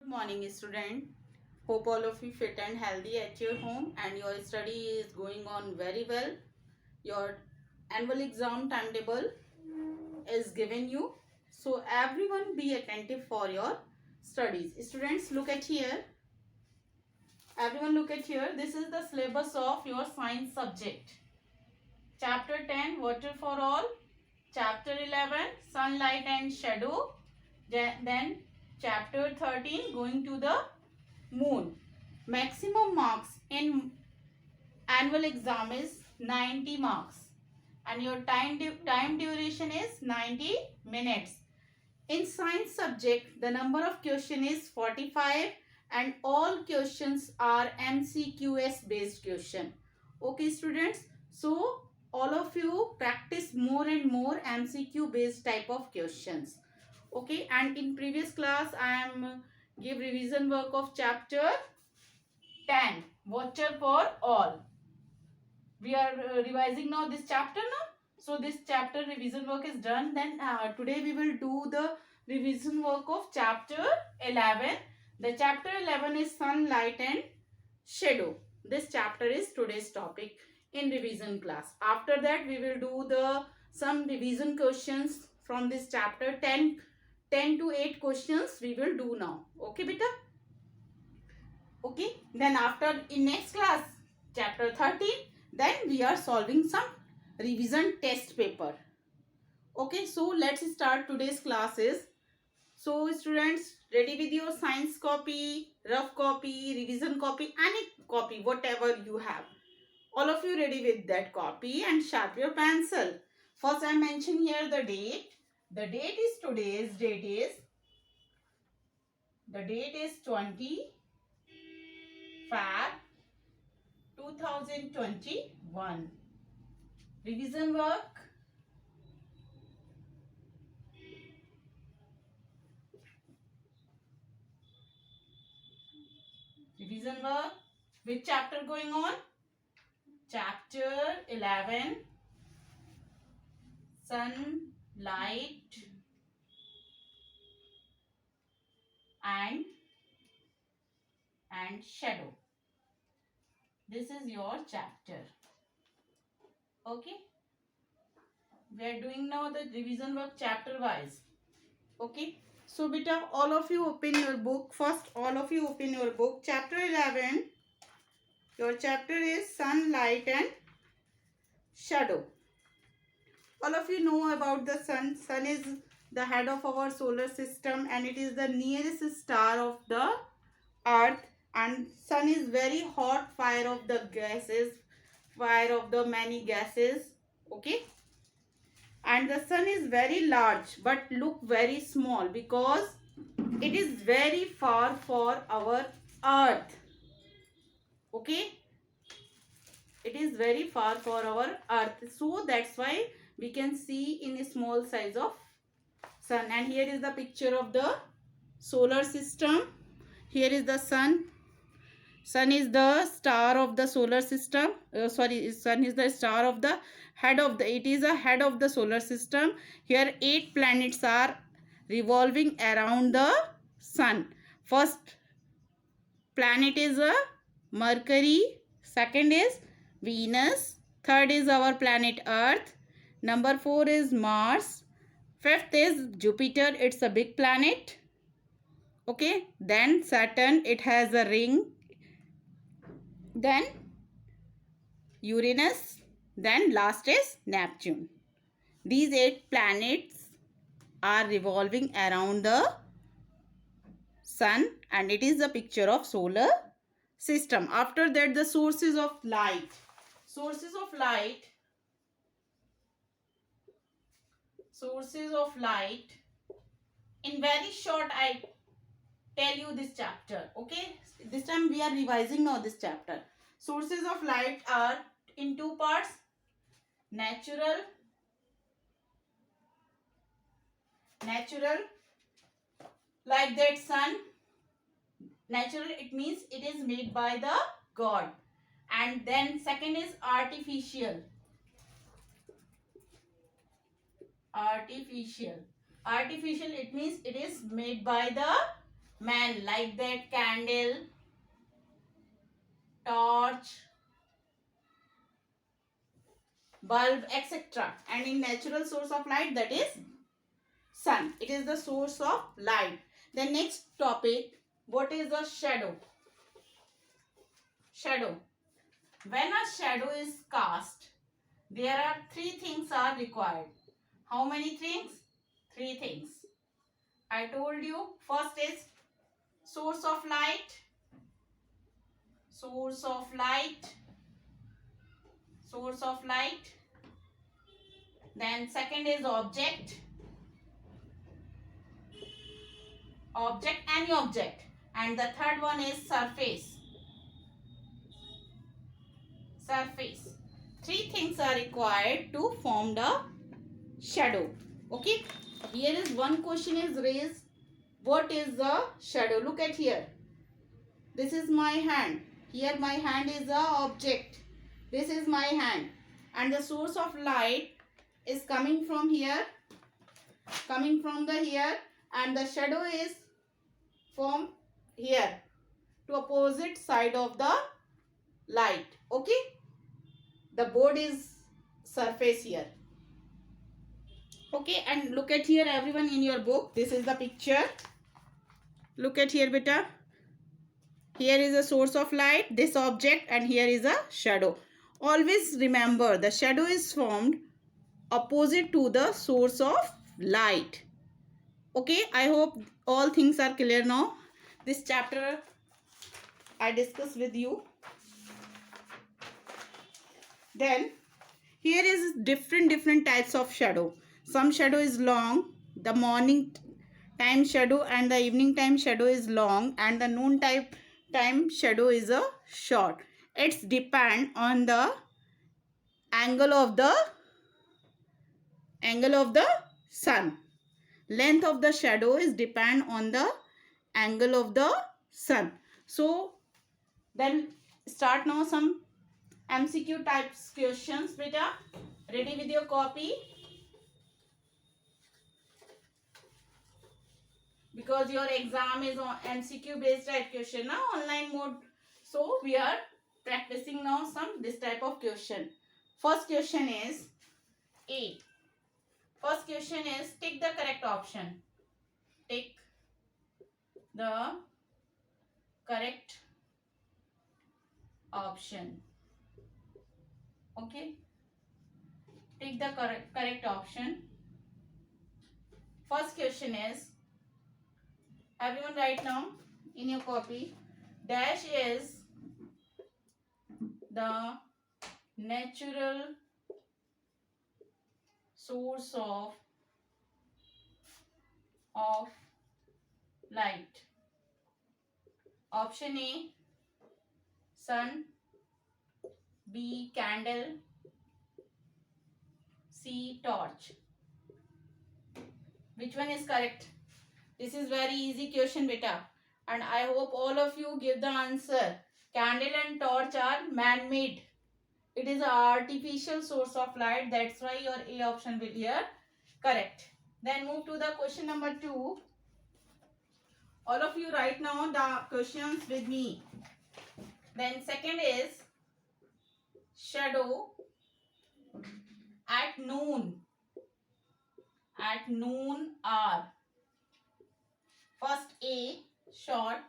Morning, student. Hope all of you fit and healthy at your home and your study is going on very well. Your annual exam timetable is given you. So everyone be attentive for your studies. Students, look at here. Everyone look at here. This is the syllabus of your science subject. Chapter 10, Water for All. Chapter 11, Sunlight and Shadow. Then chapter 13, Going to the Moon. Maximum marks in annual exam is 90 marks and your time duration is 90 minutes. In science subject, the number of question is 45 and all questions are MCQS based question. Okay students, so all of you practice more and more MCQ based type of questions. Okay, and in previous class I am give revision work of chapter 10, Water for All. We are revising now this chapter now. So this chapter revision work is done. Then today we will do the revision work of chapter 11. The chapter 11 is Sunlight and Shadow. This chapter is today's topic in revision class. After that we will do some revision questions from this chapter. 10 to 8 questions we will do now. Okay beta? Okay, then after in next class chapter 13, then we are solving some revision test paper. Okay, so let's start today's classes. So students, ready with your science copy, rough copy, revision copy, any copy, whatever you have. All of you ready with that copy and sharp your pencil. First I mention here the date. The date is today's date is 20 Feb 2021. Revision work. Revision work. Which chapter going on? Chapter 11. Sunlight and shadow. This is your chapter. Okay. We are doing now the revision work chapter wise. Okay. So beta, all of you open your book. First, all of you open your book. Chapter 11. Your chapter is Sunlight and Shadow. All of you know about the sun. Sun is the head of our solar system and it is the nearest star of the earth, and sun is very hot fire of the gases, fire of the many gases. Okay, and the sun is very large but look very small because it is very far for our earth. Okay, it is very far for our earth, so that's why we can see in a small size of sun. And here is the picture of the solar system. Here is the sun. Sun is the star of the solar system. Sun is the star of the head of the, it is a head of the solar system. Here 8 planets are revolving around the sun. First planet is a Mercury, second is Venus, third is our planet Earth, number 4 is Mars, fifth is Jupiter, it's a big planet. Okay, then Saturn, it has a ring, then Uranus, then last is Neptune. These 8 planets are revolving around the sun and it is a picture of solar system. After that, the sources of light. Sources of light. In very short, I tell you this chapter. Okay, this time we are revising now this chapter. Sources of light are in 2 parts: natural, like that sun. Natural, it means it is made by the God. And then second is artificial. Artificial, it means it is made by the man, like that, candle, torch, bulb, etc. And in natural source of light, that is sun. It is the source of light. The next topic, what is the shadow? Shadow. When a shadow is cast, there are three things are required. How many things? Three things. I told you, first is source of light, source of light, source of light. Then second is object, object, any object. And the third one is surface, surface. Three things are required to form the shadow. Okay. Here is one question is raised. What is the shadow? Look at here. This is my hand. Here my hand is the object. This is my hand. And the source of light is coming from here. Coming from the here. And the shadow is from here. To opposite side of the light. Okay. The board is surface here. Okay. And look at here everyone in your book. This is the picture. Look at here beta. Here is a source of light, this object, and here is a shadow. Always remember the shadow is formed opposite to the source of light. Okay, I hope all things are clear now. This chapter I discuss with you. Then here is different types of shadow. Some shadow is long, the morning time shadow and the evening time shadow is long, and the noon time shadow is a short. It's depend on the angle of the sun. Length of the shadow is depend on the angle of the sun. So then start now some MCQ types questions beta. Ready with your copy? Because your exam is on MCQ based type question now, online mode. So we are practicing now some this type of question. First question is A. First question is tick the correct option. Tick the correct option. Okay. Tick the correct option. First question is, everyone write now in your copy. Dash is the natural source of light. Option A, sun. B, candle. C, torch. Which one is correct? This is very easy question beta. And I hope all of you give the answer. Candle and torch are man-made. It is an artificial source of light. That's why your A option will be here correct. Then move to the question number 2. All of you write now the questions with me. Then second is shadow at noon. At noon hour. First A, short.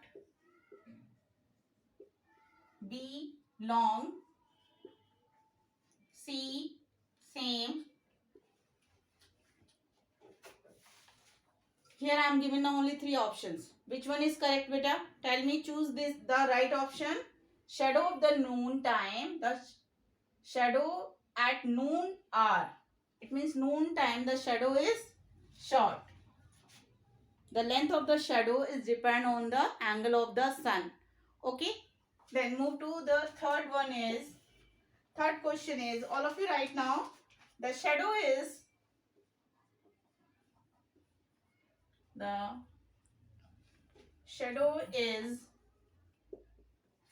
B, long. C, same. Here I am given only 3 options. Which one is correct beta? Tell me, choose the right option. Shadow of the noon time. The shadow at noon hour. It means noon time the shadow is short. The length of the shadow is depend on the angle of the sun. Okay. Then move to the third one is, third question is, all of you right now, the shadow is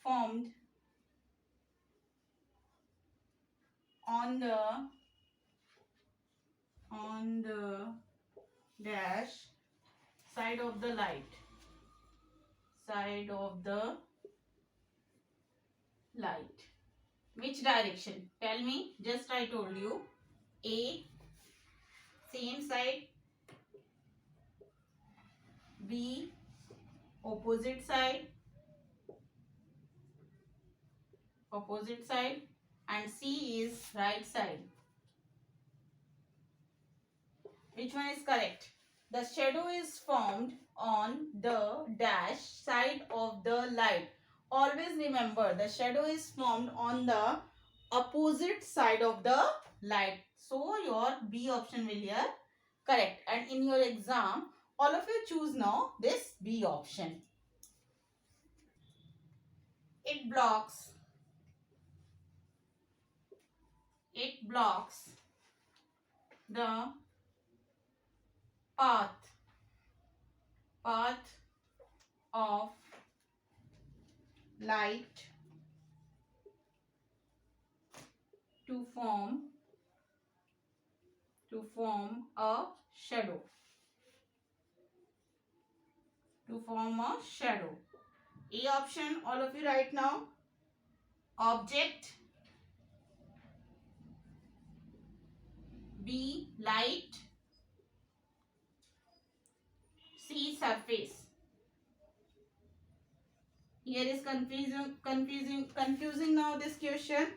formed on the dash side of the light. side of the light. Which direction? Tell me. Just I told you. A, same side. B, opposite side. Opposite side. And C is right side. Which one is correct? The shadow is formed on the dash side of the light. Always remember, the shadow is formed on the opposite side of the light. So your B option will here correct. And in your exam, all of you choose now this B option. It blocks the path of light to form a shadow. A option, all of you write now. Object. B, light. C, surface. Here is confusing now this question.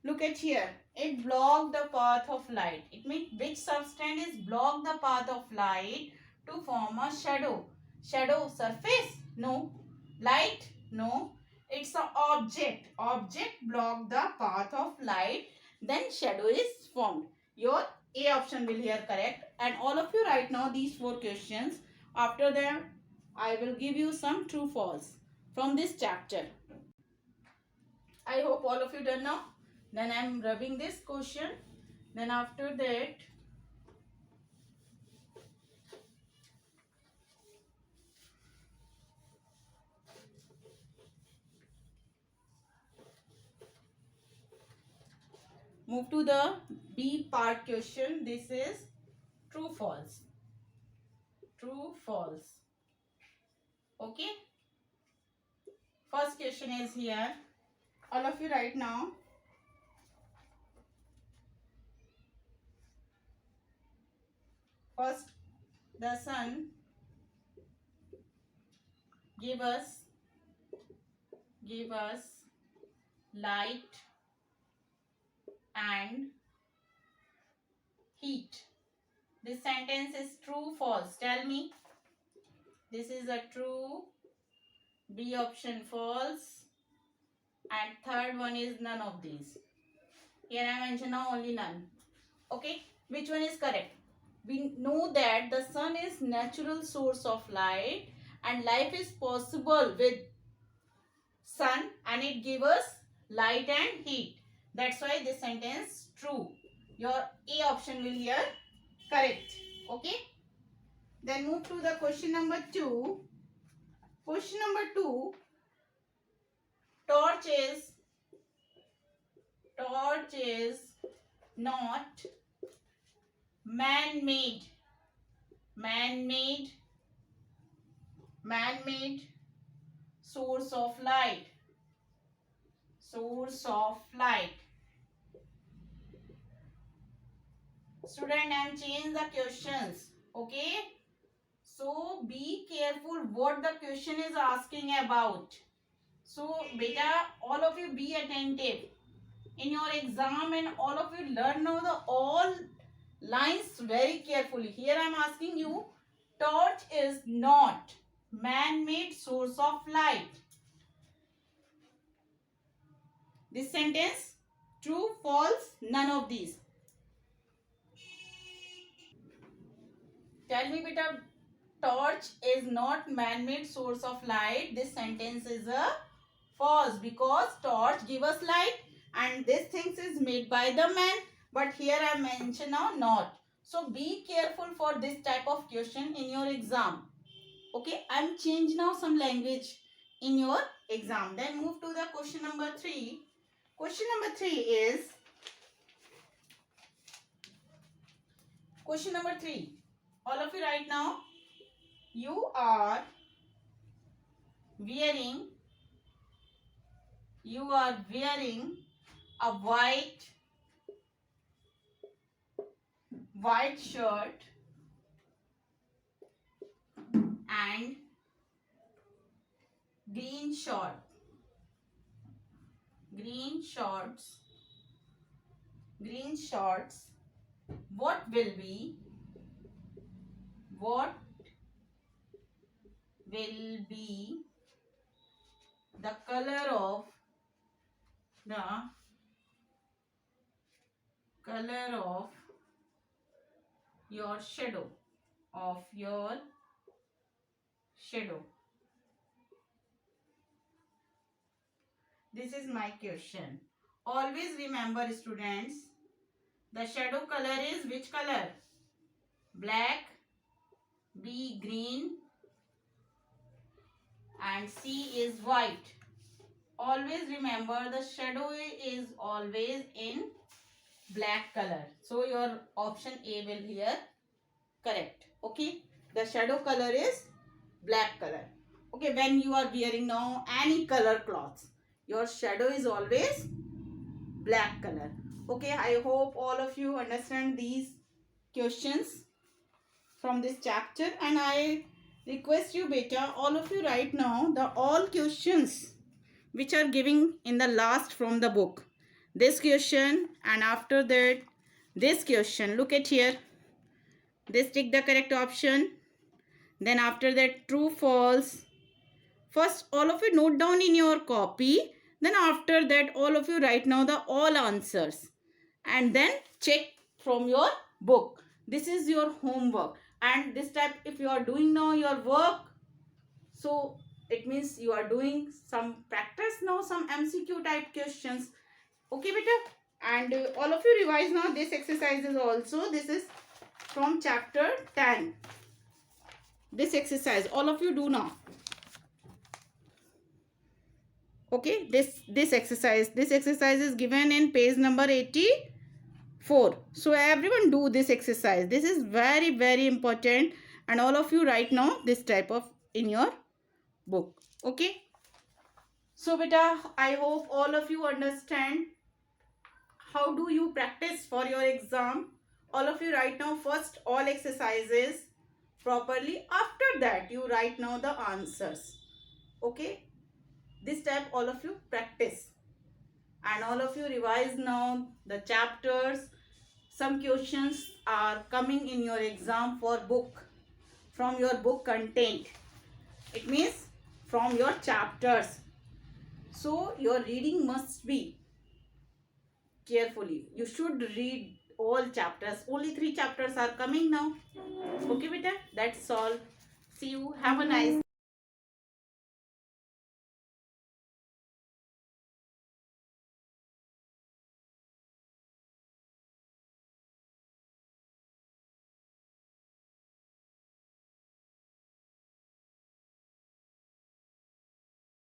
Look at here. It blocked the path of light. It means which substance is block the path of light to form a shadow? Shadow, surface? No. Light? No. It's an object. Object block the path of light. Then shadow is formed. Your A option will here correct. And all of you write now these 4 questions. After them, I will give you some true false from this chapter. I hope all of you done now. Then I am rubbing this question. Then after that, move to the B part question. This is true false. True false. Okay. First question is here. All of you write now. First, the sun give us light and heat. This sentence is true, false. Tell me. This is a true. B option false. And third one is none of these. Here I mention now only none. Okay. Which one is correct? We know that the sun is natural source of light and life is possible with sun and it gives us light and heat. That's why this sentence true. Your A option will here correct. Okay. Then move to the question number 2. Question number 2. Torch is not man-made source of light. Student, I am changing the questions. Okay. So be careful what the question is asking about. So beta, all of you be attentive in your exam and all of you learn now the all lines very carefully. Here I am asking you, torch is not man-made source of light. This sentence, true, false, none of these. Tell me beta, torch is not man-made source of light. This sentence is a false because torch give us light and this things is made by the man. But here I mention now not. So be careful for this type of question in your exam. Okay, I am change now some language in your exam. Then move to the question number 3. Question number 3 is, question number 3. All of you right now, you are wearing, you are wearing a white shirt and green shorts. What will be the color of your shadow? This is my question. Always remember, students, the shadow color is which color? Black, B green, and C is white. Always remember the shadow is always in black color. So your option A will here correct. Okay. The shadow color is black color. Okay. When you are wearing now any color cloths, your shadow is always black color. Okay. I hope all of you understand these questions from this chapter, and I request you beta, all of you right now the all questions which are giving in the last from the book. This question and after that this question. Look at here. This take the correct option. Then after that true, false. First all of you note down in your copy. Then after that all of you write now the all answers. And then check from your book. This is your homework. And this type if you are doing now your work, so it means you are doing some practice now, some MCQ type questions. Okay beta, and all of you revise now this exercises also. This is from chapter 10. This exercise all of you do now. Okay, this exercise is given in page number 84. So everyone do this exercise. This is very very important, and all of you write now this type of in your book. Okay, so beta, I hope all of you understand how do you practice for your exam. All of you write now first all exercises properly. After that you write now the answers. Okay, this type all of you practice, and all of you revise now the chapters. Some questions are coming in your exam for book, from your book content. It means from your chapters. So your reading must be carefully. You should read all chapters. Only 3 chapters are coming now. Okay beta, that's all. See you. Have a nice